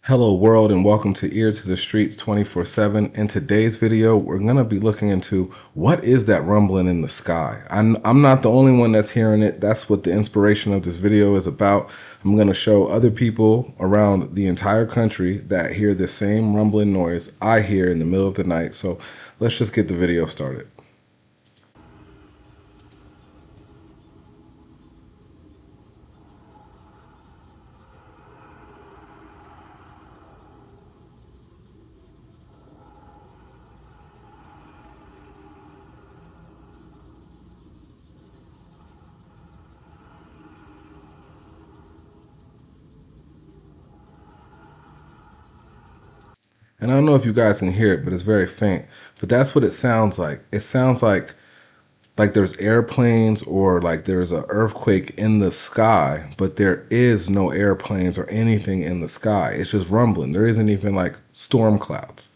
Hello world and welcome to Ear to the Streets 24/7. In today's video, we're going to be looking into what is that rumbling in the sky. I'm not the only one that's hearing it. That's what the inspiration of this video is about. I'm going to show other people around the entire country that hear the same rumbling noise I hear in the middle of the night. So let's just get the video started. And I don't know if you guys can hear it, but it's very faint. But that's what it sounds like. It sounds like there's airplanes or like there's an earthquake in the sky, but there is no airplanes or anything in the sky. It's just rumbling. There isn't even like storm clouds.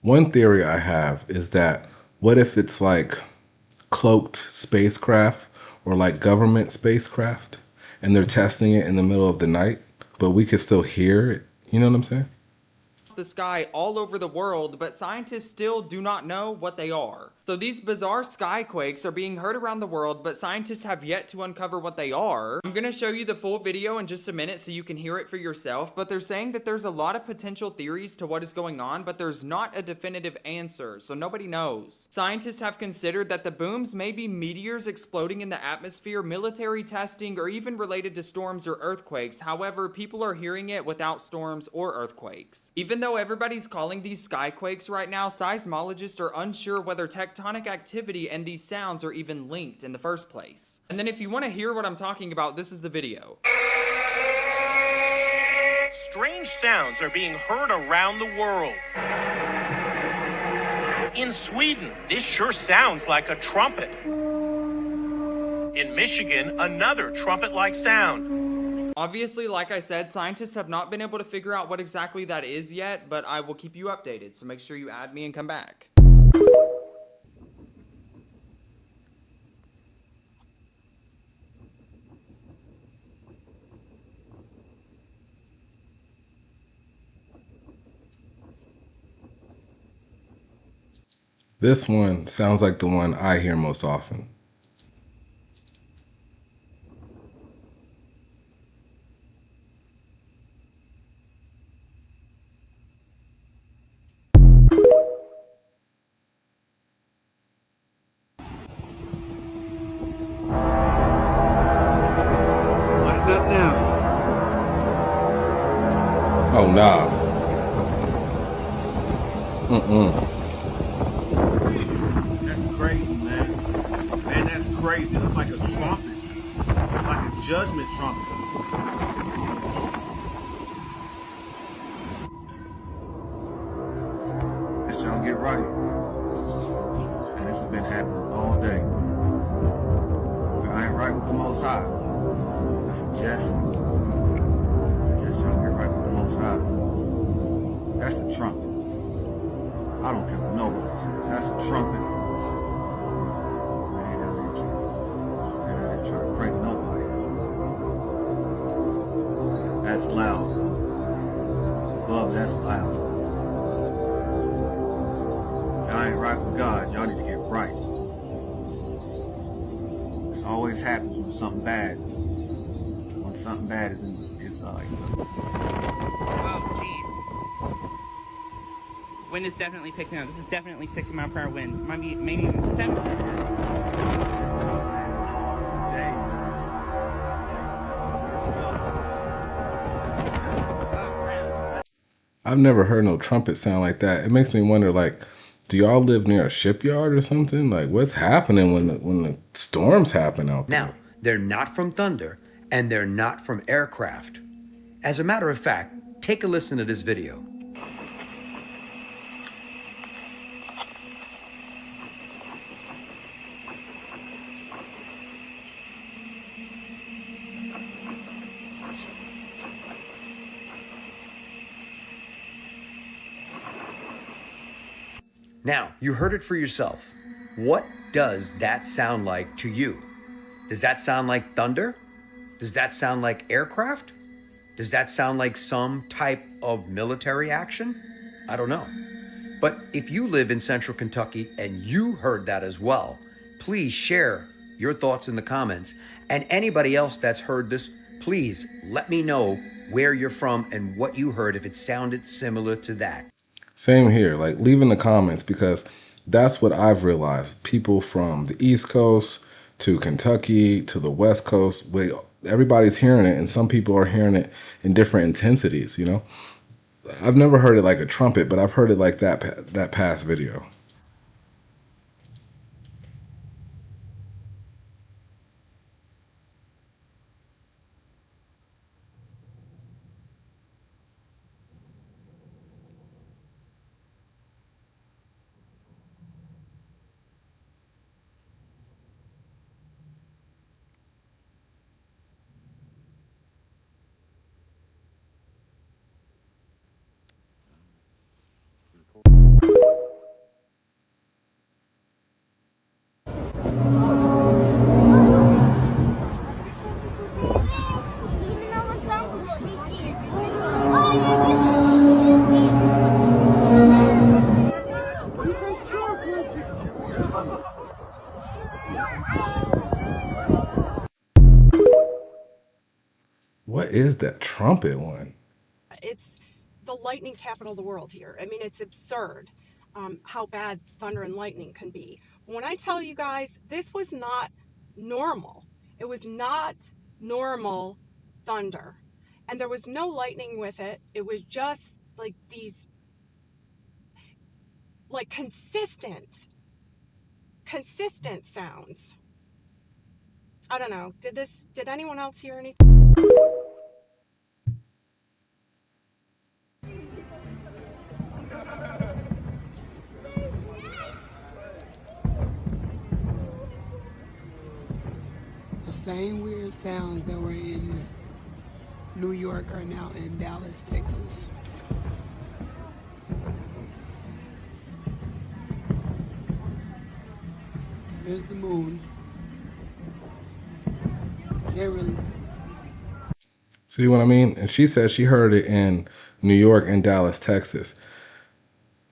One theory I have is that what if it's like cloaked spacecraft or like government spacecraft and they're testing it in the middle of the night, but we could still hear it. You know what I'm saying? The sky all over the world, but scientists still do not know what they are. So these bizarre skyquakes are being heard around the world, but scientists have yet to uncover what they are. I'm gonna show you the full video in just a minute so you can hear it for yourself, but they're saying that there's a lot of potential theories to what is going on, but there's not a definitive answer, so nobody knows. Scientists have considered that the booms may be meteors exploding in the atmosphere, military testing, or even related to storms or earthquakes. However, people are hearing it without storms or earthquakes. Even though everybody's calling these skyquakes right now, seismologists are unsure whether tectonic activity and these sounds are even linked in the first place. And then if you want to hear what I'm talking about, this is the video. Strange sounds are being heard around the world. In Sweden, this sure sounds like a trumpet. In Michigan, another trumpet-like sound. Obviously, like I said, scientists have not been able to figure out what exactly that is yet, but I will keep you updated, so make sure you add me and come back. This one sounds like the one I hear most often. Light it up now. Oh, nah. That's crazy, man. Man, that's crazy. It's like a trumpet. It's like a judgment trumpet. This y'all get right. And this has been happening all day. If I ain't right with the Most High, I suggest y'all get right with the Most High because that's a trumpet. I don't care what nobody says. That's a trumpet. They ain't out here trying to crank nobody. That's loud. Bub, that's loud. Y'all ain't right with God. Y'all need to get right. This always happens when something bad. When something bad is Oh, jeez. Wind is definitely picking up. This is definitely 60-mile-per-hour winds. Maybe even 70. I've never heard no trumpet sound like that. It makes me wonder, like, Do y'all live near a shipyard or something? Like, what's happening when the storms happen out there? Now, they're not from thunder and they're not from aircraft. As a matter of fact, take a listen to this video. Now, you heard it for yourself. What does that sound like to you? Does that sound like thunder? Does that sound like aircraft? Does that sound like some type of military action? I don't know. But if you live in central Kentucky and you heard that as well, please share your thoughts in the comments. And anybody else that's heard this, please let me know where you're from and what you heard if it sounded similar to that. Same here. Like, leave in the comments, because that's what I've realized. People from the East Coast to Kentucky to the West Coast, everybody's hearing it, and some people are hearing it in different intensities, you know? I've never heard it like a trumpet, but I've heard it like that past video. What is that trumpet one? It's the lightning capital of the world here. I mean, it's absurd how bad thunder and lightning can be. When I tell you guys, this was not normal. It was not normal thunder. And there was no lightning with it. It was just like these, like consistent sounds. I don't know. Did anyone else hear anything? The same weird sounds that were in New York are now in Dallas, Texas. There's the moon. They're really... See what I mean? And she said she heard it in New York and Dallas, Texas.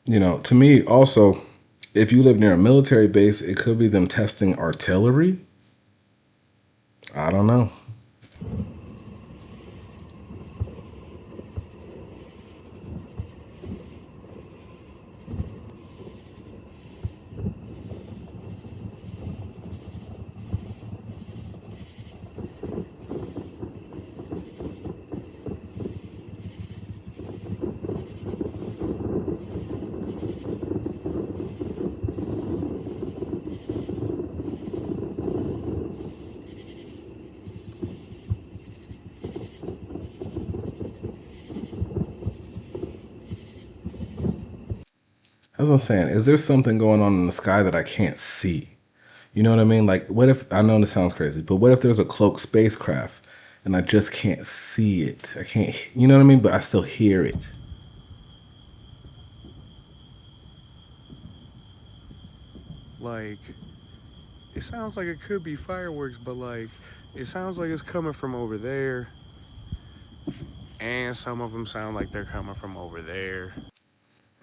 You know, to me also, if you live near a military base, it could be them testing artillery. I don't know. That's what I'm saying. Is there something going on in the sky that I can't see? You know what I mean? Like, what if, I know this sounds crazy, but what if there's a cloaked spacecraft and I just can't see it? I can't, you know what I mean? But I still hear it. Like, it sounds like it could be fireworks, but like, it sounds like it's coming from over there. And some of them sound like they're coming from over there.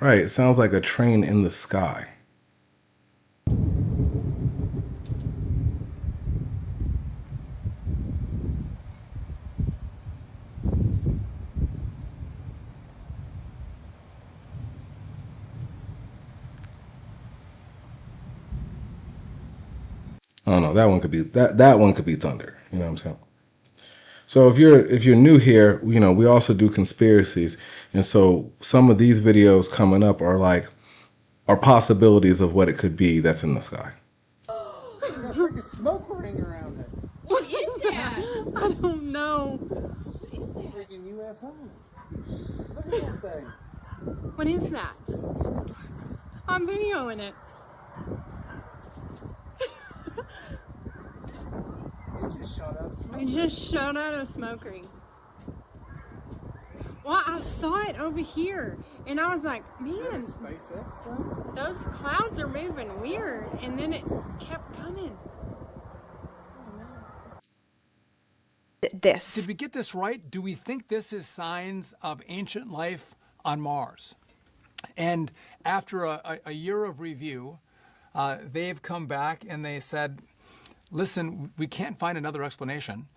Right, it sounds like a train in the sky. I don't know, that one could be that one could be thunder, you know what I'm saying? So if you're new here, you know, we also do conspiracies. And so some of these videos coming up are like or possibilities of what it could be that's in the sky. There's a freaking smoke ring around it. What is that? I don't know. Freaking UFO. Look at that thing. What is that? I'm videoing it. It just shot out. I just shot out a smoke ring. Well, I saw it over here, and I was like, man, SpaceX thing? those clouds are moving weird, and then it kept coming. This. Did we get this right? Do we think this is signs of ancient life on Mars? And after a year of review, they've come back and they said, listen, we can't find another explanation.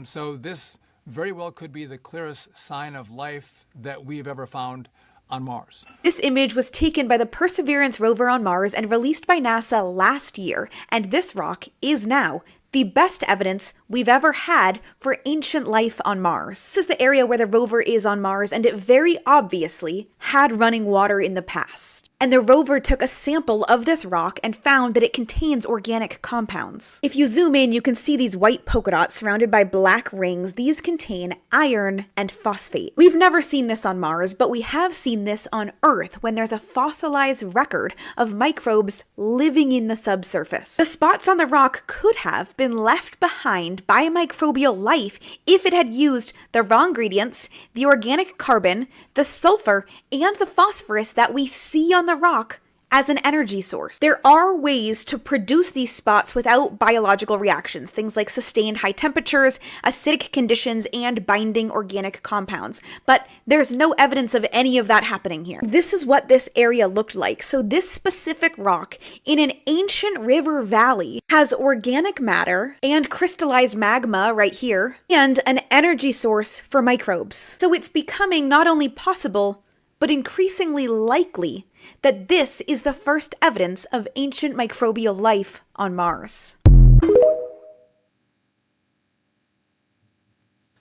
So this very well could be the clearest sign of life that we've ever found on Mars. This image was taken by the Perseverance rover on Mars and released by NASA last year, and this rock is now the best evidence we've ever had for ancient life on Mars. This is the area where the rover is on Mars, and it very obviously had running water in the past. And the rover took a sample of this rock and found that it contains organic compounds. If you zoom in, you can see these white polka dots surrounded by black rings. These contain iron and phosphate. We've never seen this on Mars, but we have seen this on Earth when there's a fossilized record of microbes living in the subsurface. The spots on the rock could have been left behind by microbial life if it had used the raw ingredients, the organic carbon, the sulfur, and the phosphorus that we see on the rock as an energy source. There are ways to produce these spots without biological reactions, things like sustained high temperatures, acidic conditions, and binding organic compounds, but there's no evidence of any of that happening here. This is what this area looked like. So this specific rock in an ancient river valley has organic matter and crystallized magma right here, and an energy source for microbes. So it's becoming not only possible, but increasingly likely that this is the first evidence of ancient microbial life on Mars.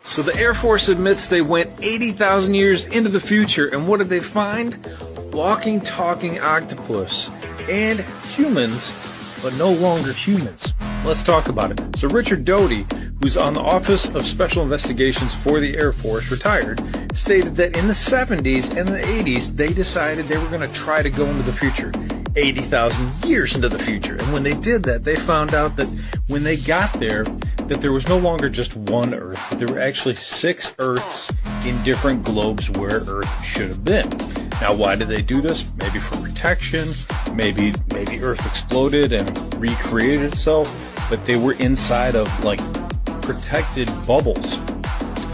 So the Air Force admits they went 80,000 years into the future, and what did they find? Walking, talking octopus. And humans, but no longer humans. Let's talk about it. So Richard Doty, who's on the Office of Special Investigations for the Air Force, retired, stated that in the 70s and the 80s, they decided they were going to try to go into the future, 80,000 years into the future. And when they did that, they found out that when they got there, that there was no longer just one Earth, but there were actually 6 Earths in different globes where Earth should have been. Now, why did they do this? Maybe for protection, maybe Earth exploded and recreated itself, but they were inside of, like, protected bubbles.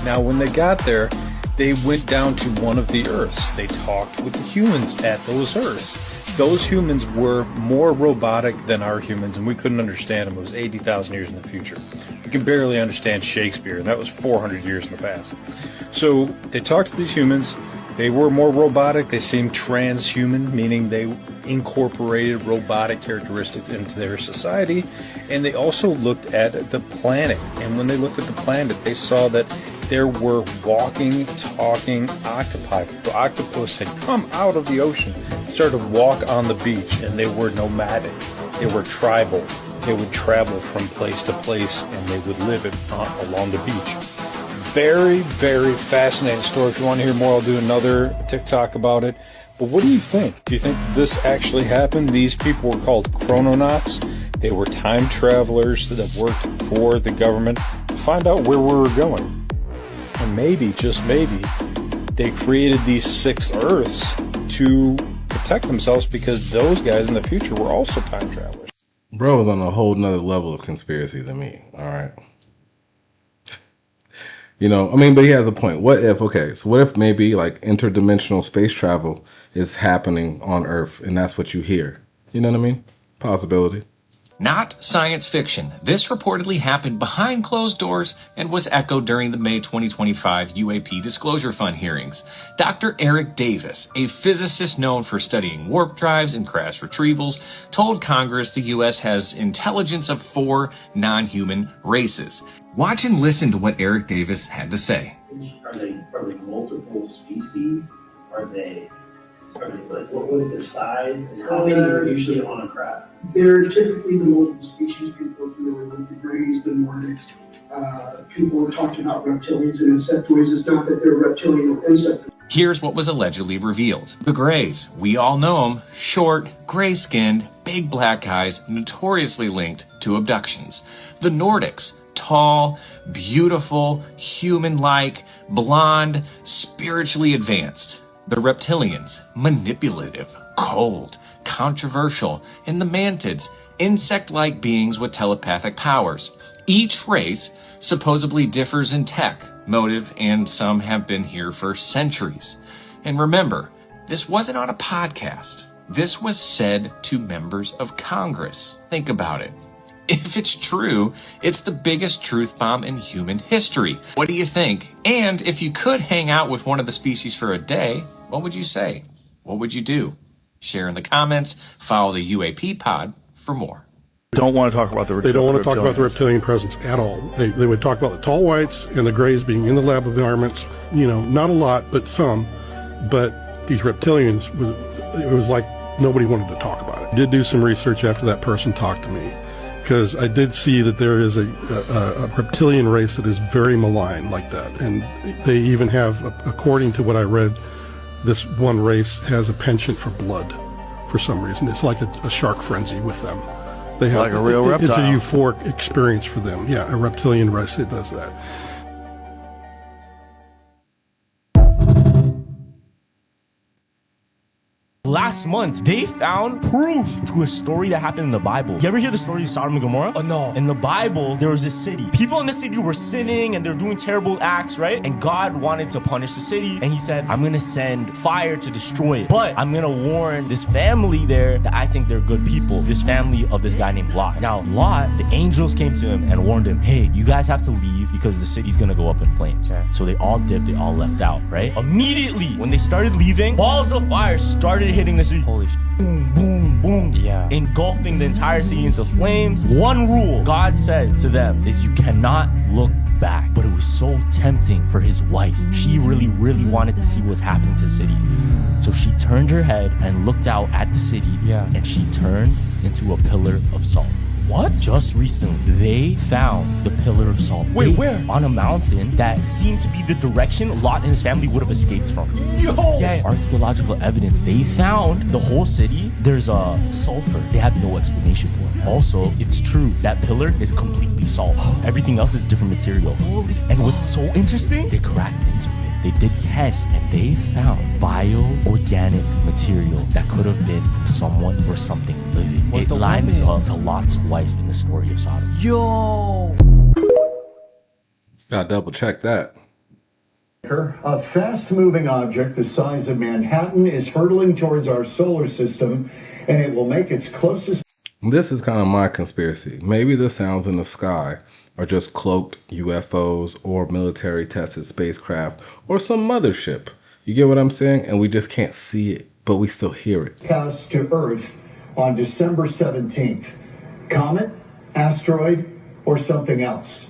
Now, when they got there, they went down to one of the Earths. They talked with the humans at those Earths. Those humans were more robotic than our humans, and we couldn't understand them. It was 80,000 years in the future. We can barely understand Shakespeare, and that was 400 years in the past. So they talked to these humans. They were more robotic. They seemed transhuman, meaning they incorporated robotic characteristics into their society. And they also looked at the planet. And when they looked at the planet, they saw that there were walking, talking octopi. The octopus had come out of the ocean, started to walk on the beach, and they were nomadic. They were tribal. They would travel from place to place, and they would live along the beach. Very, very fascinating story. If you want to hear more, I'll do another TikTok about it. But what do you think? Do you think this actually happened? These people were called chrononauts. They were time travelers that worked for the government to find out where we were going. And maybe, just maybe, they created these 6 Earths to protect themselves because those guys in the future were also time travelers. Bro is on a whole nother level of conspiracy than me. All right. You know, I mean, but he has a point. What if maybe like interdimensional space travel is happening on Earth and that's what you hear? You know what I mean? Possibility. Not science fiction. This reportedly happened behind closed doors and was echoed during the May 2025 UAP Disclosure Fund hearings. Dr. Eric Davis, a physicist known for studying warp drives and crash retrievals, told Congress the U.S. has intelligence of 4 non-human races. Watch and listen to what Eric Davis had to say. Are they multiple species? Are they Like, what was their size, and how many are usually on a craft? They're typically the multiple species. People are familiar with the Greys, the Nordics. People are talking about reptilians and insectoids. It's not that they're reptilian or insectoids. Here's what was allegedly revealed. The Greys, we all know them, short, gray-skinned, big black eyes, notoriously linked to abductions. The Nordics, tall, beautiful, human-like, blonde, spiritually advanced. The reptilians, manipulative, cold, controversial, and the mantids, insect-like beings with telepathic powers. Each race supposedly differs in tech, motive, and some have been here for centuries. And remember, this wasn't on a podcast. This was said to members of Congress. Think about it. If it's true, it's the biggest truth bomb in human history. What do you think? And if you could hang out with one of the species for a day, what would you say? What would you do? Share in the comments, follow the UAP pod for more. Don't want to talk about the They don't want to talk about the reptilian presence at all. They would talk about the tall whites and the Greys being in the lab environments, you know, not a lot, but some. But these reptilians, it was like nobody wanted to talk about it. I did do some research after that person talked to me, because I did see that there is a reptilian race that is very malign like that. And they even have, according to what I read, this one race has a penchant for blood for some reason. It's like a shark frenzy with them. They have, like a real reptile. It's a euphoric experience for them. Yeah, a reptilian race that does that. Last month, they found proof to a story that happened in the Bible. You ever hear the story of Sodom and Gomorrah? Oh, no. In the Bible, there was this city. People in the city were sinning and they're doing terrible acts, right? And God wanted to punish the city. And he said, I'm going to send fire to destroy it. But I'm going to warn this family there that I think they're good people. This family of this guy named Lot. Now, Lot, the angels came to him and warned him, hey, you guys have to leave because the city's going to go up in flames. So they all dipped, they all left out, right? Immediately, when they started leaving, balls of fire started hitting the city. Holy sh! Boom, boom, boom. Yeah. Engulfing the entire city into flames. One rule God said to them is you cannot look back. But it was so tempting for his wife. She really, really wanted to see what's happening to the city. So she turned her head and looked out at the city. Yeah. And she turned into a pillar of salt. What? Just recently, they found the pillar of salt. Wait, where? On a mountain that seemed to be the direction Lot and his family would have escaped from. Yo! Yeah, archaeological evidence. They found the whole city. There's sulfur. They have no explanation for it. Also, it's true. That pillar is completely salt. Everything else is different material. And what's so interesting, they cracked into it. They did tests and they found bioorganic material that could have been from someone or something living. It lines up to Lot's wife in the story of Sodom. Yo! Gotta double check that. A fast-moving object the size of Manhattan is hurtling towards our solar system, and it will make its closest... This is kind of my conspiracy. Maybe the sounds in the sky are just cloaked UFOs or military tested spacecraft or some mothership. You get what I'm saying? And we just can't see it, but we still hear it. Cast to Earth on December 17th. Comet, asteroid, or something else.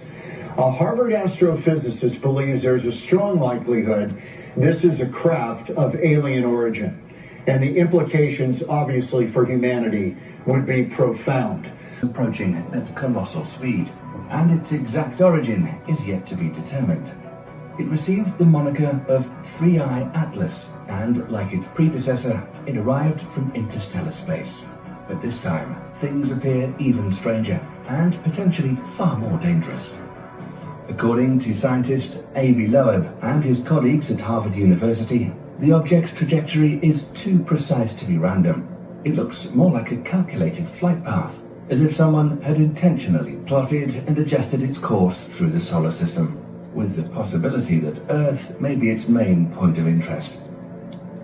A Harvard astrophysicist believes there's a strong likelihood this is a craft of alien origin. And the implications, obviously, for humanity would be profound. Approaching at colossal speed, and its exact origin is yet to be determined. It received the moniker of Three-Eye Atlas, and like its predecessor, it arrived from interstellar space. But this time, things appear even stranger, and potentially far more dangerous. According to scientist Avi Loeb and his colleagues at Harvard University, the object's trajectory is too precise to be random. It looks more like a calculated flight path, as if someone had intentionally plotted and adjusted its course through the solar system, with the possibility that Earth may be its main point of interest.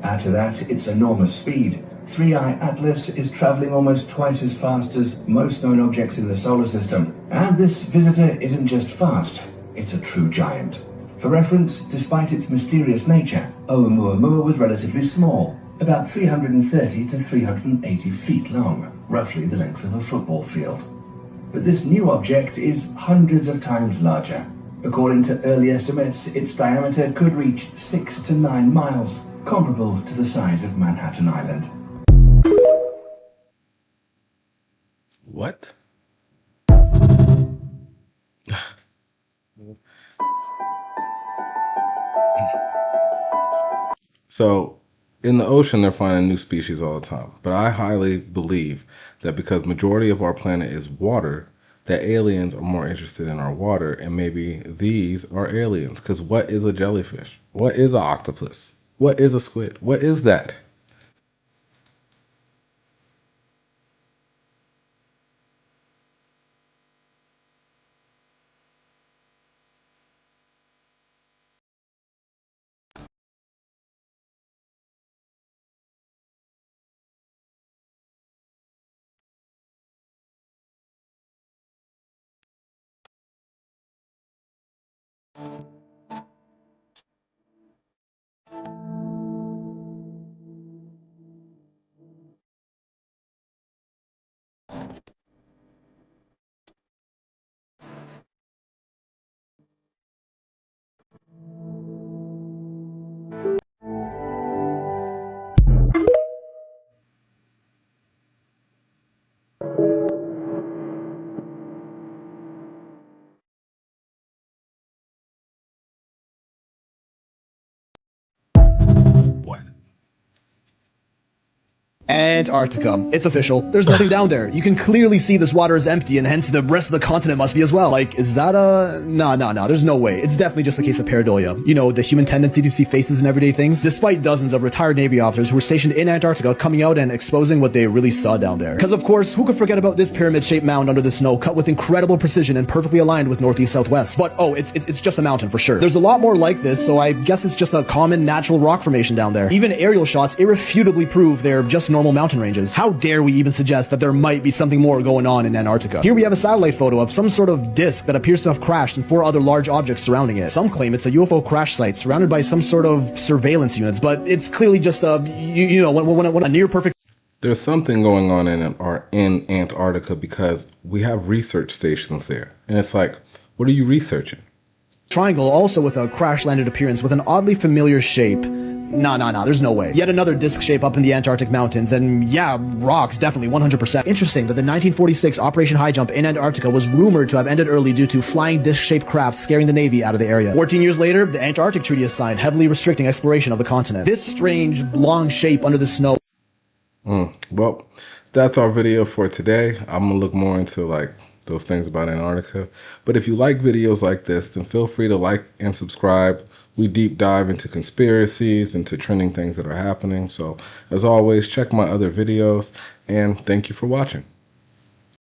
Add to that its enormous speed. Three-Eye Atlas is traveling almost twice as fast as most known objects in the solar system. And this visitor isn't just fast, it's a true giant. For reference, despite its mysterious nature, Oumuamua was relatively small, about 330 to 380 feet long, roughly the length of a football field. But this new object is hundreds of times larger. According to early estimates, its diameter could reach 6 to 9 miles, comparable to the size of Manhattan Island. What? So, in the ocean, they're finding new species all the time. But I highly believe that because majority of our planet is water, that aliens are more interested in our water, and maybe these are aliens. Because what is a jellyfish? What is an octopus? What is a squid? What is that? Antarctica. It's official. There's nothing down there. You can clearly see this water is empty, and hence the rest of the continent must be as well. Like, is that a... No, there's no way. It's definitely just a case of pareidolia. You know, the human tendency to see faces in everyday things, despite dozens of retired Navy officers who were stationed in Antarctica coming out and exposing what they really saw down there. Because of course, who could forget about this pyramid-shaped mound under the snow, cut with incredible precision and perfectly aligned with northeast-southwest. But, oh, it's just a mountain for sure. There's a lot more like this, so I guess it's just a common natural rock formation down there. Even aerial shots irrefutably prove they're just normal mountain ranges. How dare we even suggest that there might be something more going on in Antarctica? Here we have a satellite photo of some sort of disk that appears to have crashed and 4 other large objects surrounding it. Some claim it's a UFO crash site surrounded by some sort of surveillance units, but it's clearly just a, a near perfect... There's something going on in Antarctica because we have research stations there. And it's like, what are you researching? Triangle, also with a crash-landed appearance with an oddly familiar shape. Nah, there's no way. Yet another disc shape up in the Antarctic mountains, and yeah, rocks, definitely, 100%. Interesting that the 1946 Operation High Jump in Antarctica was rumored to have ended early due to flying disc-shaped craft scaring the Navy out of the area. 14 years later, the Antarctic Treaty is signed, heavily restricting exploration of the continent. This strange, long shape under the snow... Well, that's our video for today. I'm gonna look more into like those things about Antarctica. But if you like videos like this, then feel free to like and subscribe. We deep dive into conspiracies, into trending things that are happening. So as always, check my other videos, and thank you for watching.